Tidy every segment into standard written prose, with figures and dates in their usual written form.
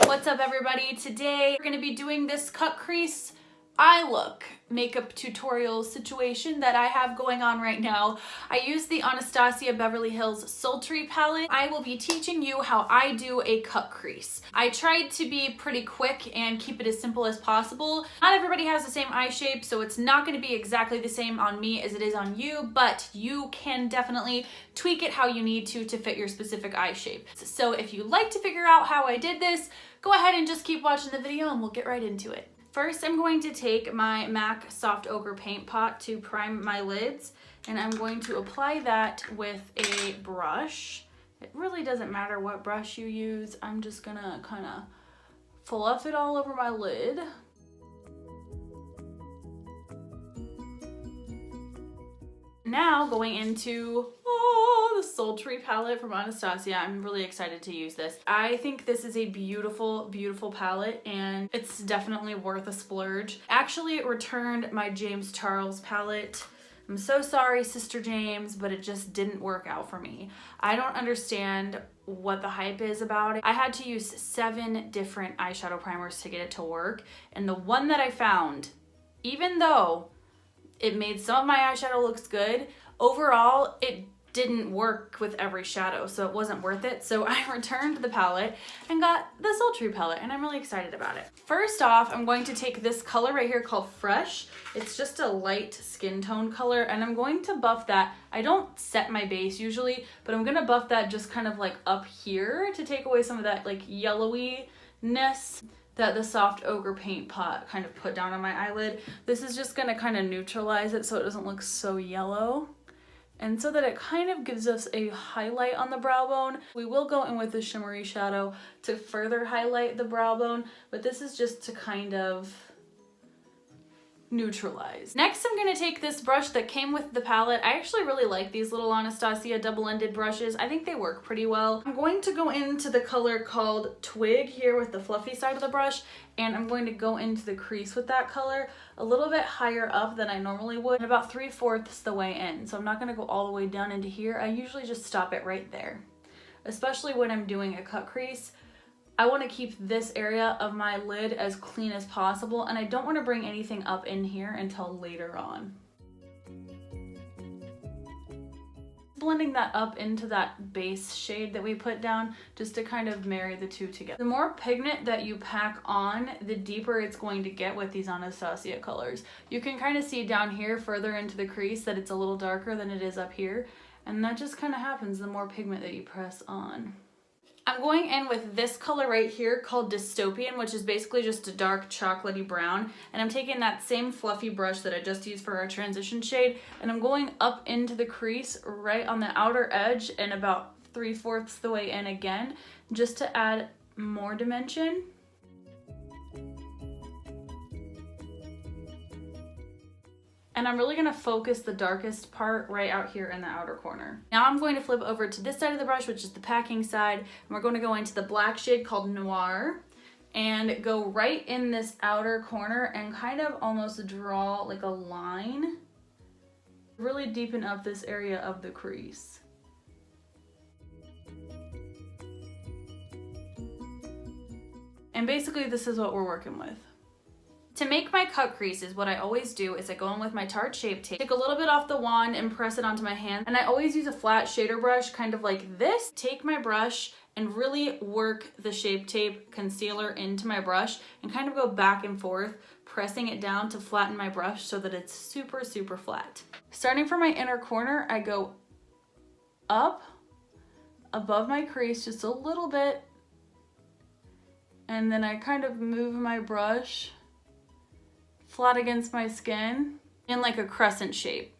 What's up everybody? Today we're going to be doing this cut crease eye look makeup tutorial situation that I have going on right now. I use the Anastasia Beverly Hills Sultry palette. I will be teaching you how I do a cut crease. I tried to be pretty quick and keep it as simple as possible. Not everybody has the same eye shape, so it's not going to be exactly the same on me as it is on you, but you can definitely tweak it how you need to fit your specific eye shape. So if you like to figure out how I did this, go ahead and just keep watching the video and we'll get right into it. First, I'm going to take my MAC Soft Ochre Paint Pot to prime my lids, and I'm going to apply that with a brush. It really doesn't matter what brush you use. I'm just gonna kind of fluff it all over my lid. Now going into the Sultry palette from Anastasia. I'm really excited to use this. I think this is a beautiful, beautiful palette and it's definitely worth a splurge. Actually, it returned my James Charles palette. I'm so sorry, Sister James, but it just didn't work out for me. I don't understand what the hype is about it. I had to use 7 different eyeshadow primers to get it to work, and the one that I found, even though it made some of my eyeshadow looks good, overall it didn't work with every shadow, so it wasn't worth it. So I returned the palette and got the Sultry palette, and I'm really excited about it. First off, I'm going to take this color right here called Fresh. It's just a light skin tone color, and I'm going to buff that. I don't set my base usually, but I'm gonna buff that just kind of like up here to take away some of that like yellowy-ness that the Soft Ochre Paint Pot kind of put down on my eyelid. This is just gonna kind of neutralize it so it doesn't look so yellow, and so that it kind of gives us a highlight on the brow bone. We will go in with the shimmery shadow to further highlight the brow bone, but this is just to kind of neutralize. Next, I'm gonna take this brush that came with the palette. I actually really like these little Anastasia double-ended brushes. I think they work pretty well. I'm going to go into the color called Twig here with the fluffy side of the brush, and I'm going to go into the crease with that color a little bit higher up than I normally would, about 3/4 the way in. So I'm not gonna go all the way down into here. I usually just stop it right there, especially when I'm doing a cut crease. I want to keep this area of my lid as clean as possible, and I don't want to bring anything up in here until later on. Blending that up into that base shade that we put down just to kind of marry the two together. The more pigment that you pack on, the deeper it's going to get with these Anastasia colors. You can kind of see down here further into the crease that it's a little darker than it is up here, and that just kind of happens the more pigment that you press on. I'm going in with this color right here called Dystopian, which is basically just a dark chocolatey brown. And I'm taking that same fluffy brush that I just used for our transition shade, and I'm going up into the crease right on the outer edge and about 3/4 the way in again, just to add more dimension. And I'm really gonna focus the darkest part right out here in the outer corner. Now I'm going to flip over to this side of the brush, which is the packing side, and we're going to go into the black shade called Noir and go right in this outer corner and kind of almost draw like a line. Really deepen up this area of the crease. And basically this is what we're working with. To make my cut creases, what I always do is I go in with my Tarte Shape Tape, take a little bit off the wand and press it onto my hand, and I always use a flat shader brush, kind of like this. Take my brush and really work the Shape Tape concealer into my brush and kind of go back and forth, pressing it down to flatten my brush so that it's super, super flat. Starting from my inner corner, I go up above my crease just a little bit, and then I kind of move my brush flat against my skin in like a crescent shape.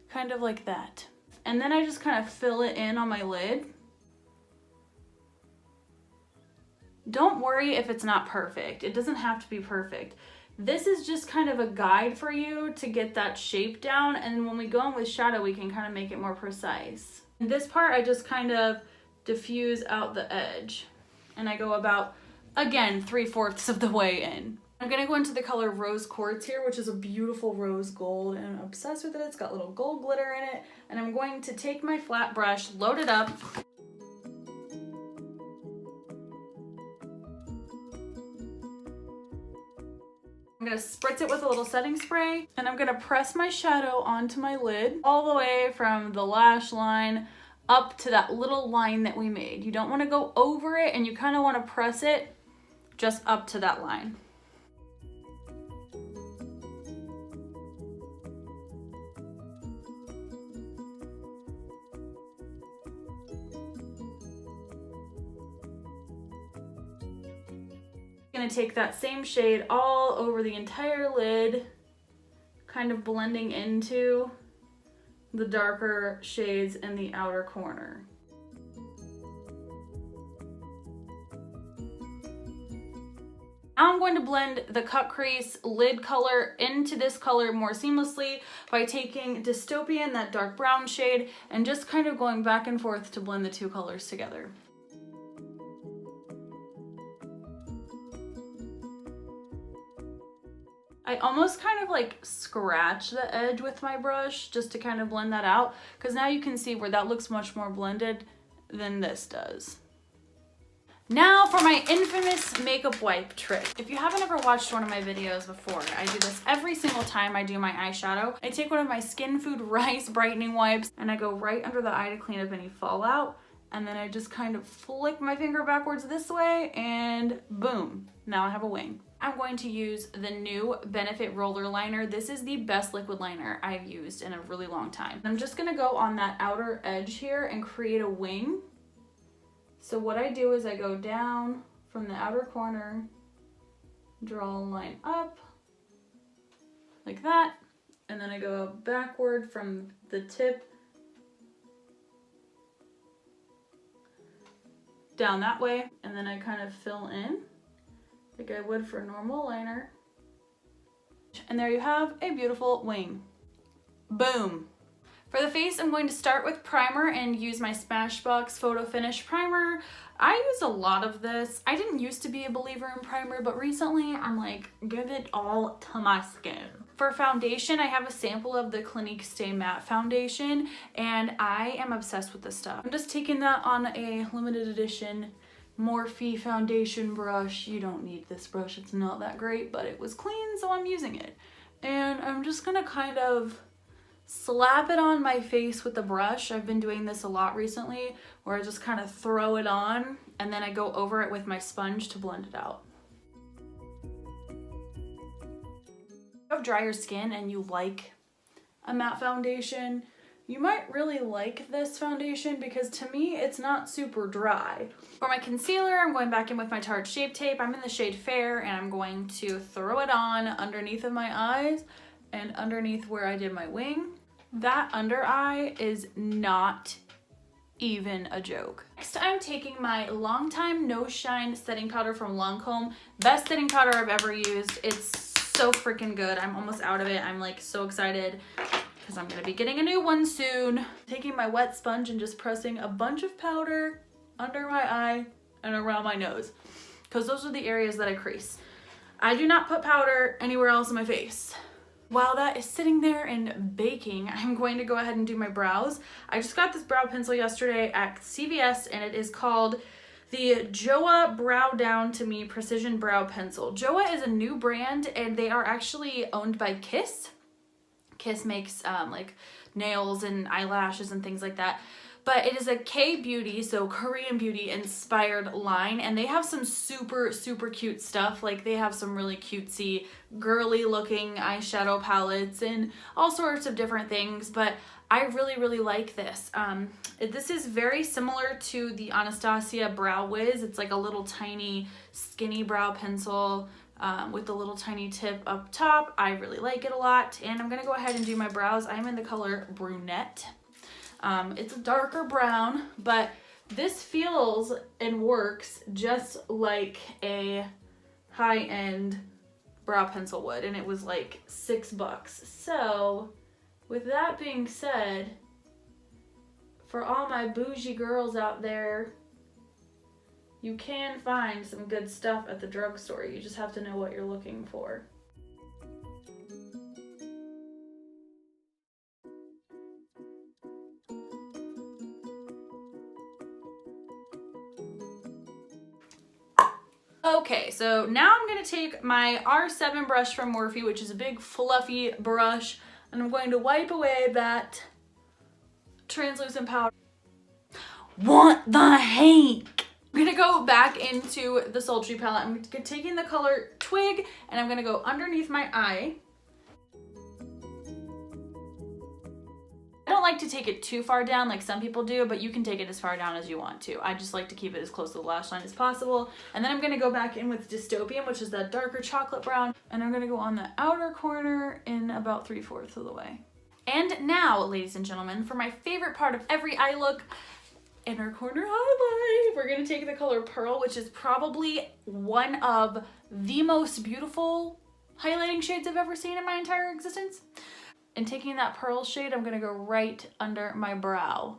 Kind of like that. And then I just kind of fill it in on my lid. Don't worry if it's not perfect. It doesn't have to be perfect. This is just kind of a guide for you to get that shape down, and when we go in with shadow, we can kind of make it more precise. In this part, I just kind of diffuse out the edge, and I go about, again, 3/4 of the way in. I'm gonna go into the color Rose Quartz here, which is a beautiful rose gold, and I'm obsessed with it. It's got little gold glitter in it. And I'm going to take my flat brush, load it up. I'm gonna spritz it with a little setting spray, and I'm gonna press my shadow onto my lid all the way from the lash line up to that little line that we made. You don't wanna go over it, and you kinda wanna press it just up to that line. Gonna take that same shade all over the entire lid, kind of blending into the darker shades in the outer corner. Now I'm going to blend the cut crease lid color into this color more seamlessly by taking Dystopian, that dark brown shade, and just kind of going back and forth to blend the two colors together. I almost kind of like scratch the edge with my brush just to kind of blend that out, because now you can see where that looks much more blended than this does. Now for my infamous makeup wipe trick. If you haven't ever watched one of my videos before, I do this every single time I do my eyeshadow. I take one of my Skin Food Rice brightening wipes and I go right under the eye to clean up any fallout, and then I just kind of flick my finger backwards this way and boom, now I have a wing. I'm going to use the new Benefit Roller Liner. This is the best liquid liner I've used in a really long time. I'm just gonna go on that outer edge here and create a wing. So what I do is I go down from the outer corner, draw a line up like that, and then I go backward from the tip down that way, and then I kind of fill in like I would for a normal liner. And there you have a beautiful wing. Boom. For the face, I'm going to start with primer and use my Smashbox Photo Finish Primer. I use a lot of this. I didn't used to be a believer in primer, but recently I'm like, give it all to my skin. For foundation, I have a sample of the Clinique Stay Matte Foundation, and I am obsessed with this stuff. I'm just taking that on a limited edition Morphe foundation brush. You don't need this brush, it's not that great, but it was clean, so I'm using it. And I'm just gonna kind of slap it on my face with the brush. I've been doing this a lot recently, where I just kind of throw it on and then I go over it with my sponge to blend it out. If you have drier skin and you like a matte foundation, you might really like this foundation because to me, it's not super dry. For my concealer, I'm going back in with my Tarte Shape Tape. I'm in the shade Fair, and I'm going to throw it on underneath of my eyes and underneath where I did my wing. That under eye is not even a joke. Next, I'm taking my Longtime No Shine setting powder from Lancôme. Best setting powder I've ever used. It's so freaking good. I'm almost out of it. I'm like so excited because I'm gonna be getting a new one soon. Taking my wet sponge and just pressing a bunch of powder under my eye and around my nose, because those are the areas that I crease. I do not put powder anywhere else in my face. While that is sitting there and baking, I'm going to go ahead and do my brows. I just got this brow pencil yesterday at CVS, and it is called the Joah Brow Down to Me Precision Brow Pencil. Joah is a new brand, and they are actually owned by Kiss. Kiss makes like nails and eyelashes and things like that. But it is a K-beauty, so Korean beauty inspired line, and they have some super, super cute stuff. Like they have some really cutesy, girly looking eyeshadow palettes and all sorts of different things, but I really, really like this. This is very similar to the Anastasia Brow Wiz. It's like a little tiny skinny brow pencil with a little tiny tip up top. I really like it a lot, and I'm gonna go ahead and do my brows. I'm in the color Brunette. It's a darker brown, but this feels and works just like a high-end brow pencil would, and it was like $6. So with that being said, for all my bougie girls out there You can find some good stuff at the drugstore. You just have to know what you're looking for. Okay, so now I'm going to take my R7 brush from Morphe, which is a big fluffy brush, and I'm going to wipe away that translucent powder. Want the hank? I'm going to go back into the Sultry palette. I'm taking the color Twig, and I'm going to go underneath my eye. I don't like to take it too far down like some people do, but you can take it as far down as you want to. I just like to keep it as close to the lash line as possible. And then I'm going to go back in with Dystopian, which is that darker chocolate brown. And I'm going to go on the outer corner in about 3/4 of the way. And now, ladies and gentlemen, for my favorite part of every eye look, inner corner highlight. We're going to take the color Pearl, which is probably one of the most beautiful highlighting shades I've ever seen in my entire existence. And taking that Pearl shade, I'm gonna go right under my brow.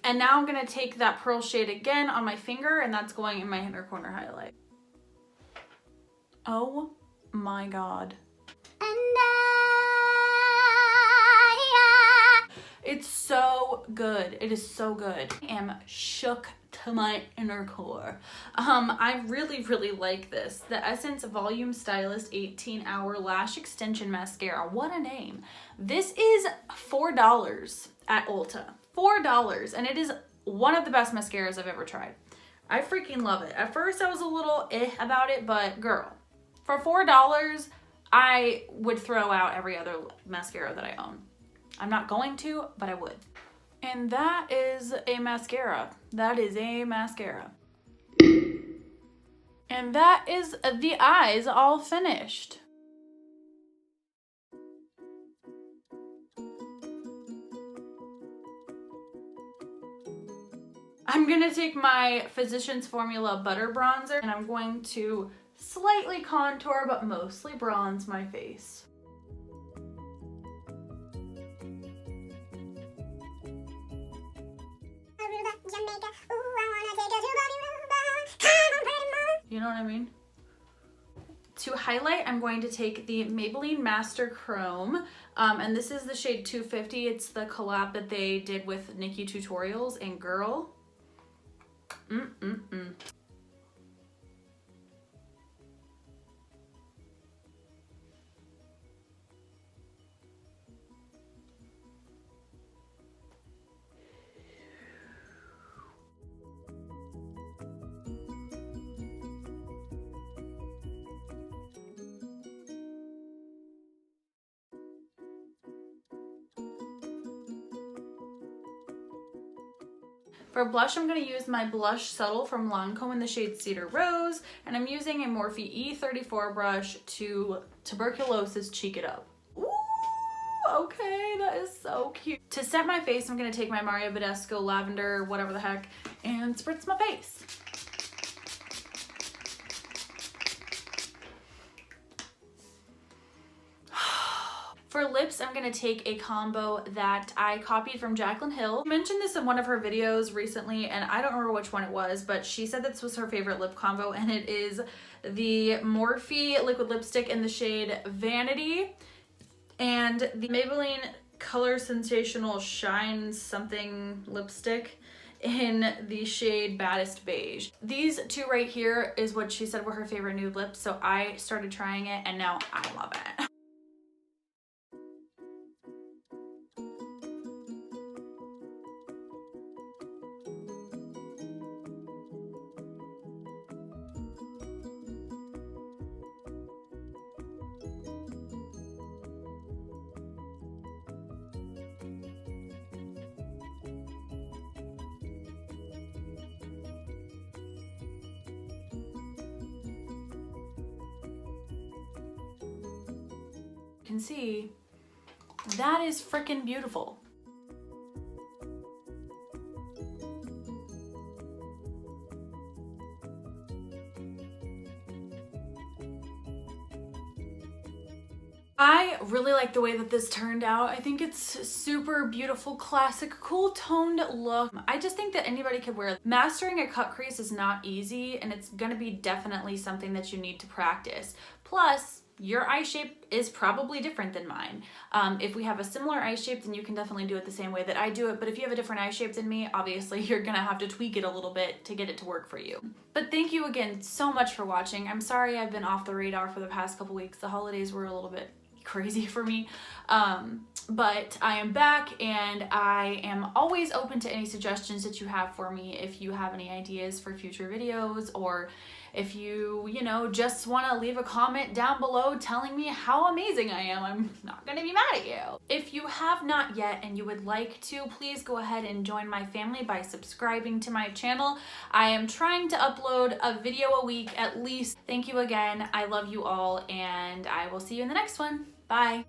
And now I'm gonna take that Pearl shade again on my finger, and that's going in my inner corner highlight. Oh my God. It's so good. It is so good. I am shook to my inner core. I really like this. The Essence Volume Stylist 18-Hour Lash Extension Mascara. What a name. This is $4 at Ulta. $4, and it is one of the best mascaras I've ever tried. I freaking love it. At first I was a little about it, but girl, for $4, I would throw out every other mascara that I own. I'm not going to, but I would. And that is a mascara. That is a mascara. And that is the eyes all finished. I'm gonna take my Physicians Formula Butter Bronzer, and I'm going to slightly contour, but mostly bronze my face. You know what I mean? To highlight, I'm going to take the Maybelline Master Chrome, and this is the shade 250. It's the collab that they did with Nikki Tutorials, and girl, For blush, I'm going to use my Blush Subtle from Lancôme in the shade Cedar Rose, and I'm using a Morphe E34 brush to Tuberculosis Cheek It Up. Ooh, okay, that is so cute. To set my face, I'm going to take my Mario Badescu Lavender, whatever the heck, and spritz my face. For lips, I'm going to take a combo that I copied from Jaclyn Hill. I mentioned this in one of her videos recently, and I don't remember which one it was, but she said this was her favorite lip combo, and it is the Morphe liquid lipstick in the shade Vanity and the Maybelline Color Sensational Shine Something lipstick in the shade Baddest Beige. These two right here is what she said were her favorite nude lips, so I started trying it, and now I love it. Can see that is freaking beautiful. I really like the way that this turned out. I think it's super beautiful, classic, cool toned look. I just think that anybody could wear it. Mastering a cut crease is not easy, and it's gonna be definitely something that you need to practice. Plus, your eye shape is probably different than mine. If we have a similar eye shape, then you can definitely do it the same way that I do it. But if you have a different eye shape than me, obviously you're gonna have to tweak it a little bit to get it to work for you. But thank you again so much for watching. I'm sorry I've been off the radar for the past couple weeks. The holidays were a little bit crazy for me. But I am back, and I am always open to any suggestions that you have for me. If you have any ideas for future videos, or if you know, just want to leave a comment down below telling me how amazing I am, I'm not gonna be mad at you. If you have not yet and you would like to, please go ahead and join my family by subscribing to my channel. I am trying to upload a video a week at least. Thank you again. I love you all, and I will see you in the next one. Bye.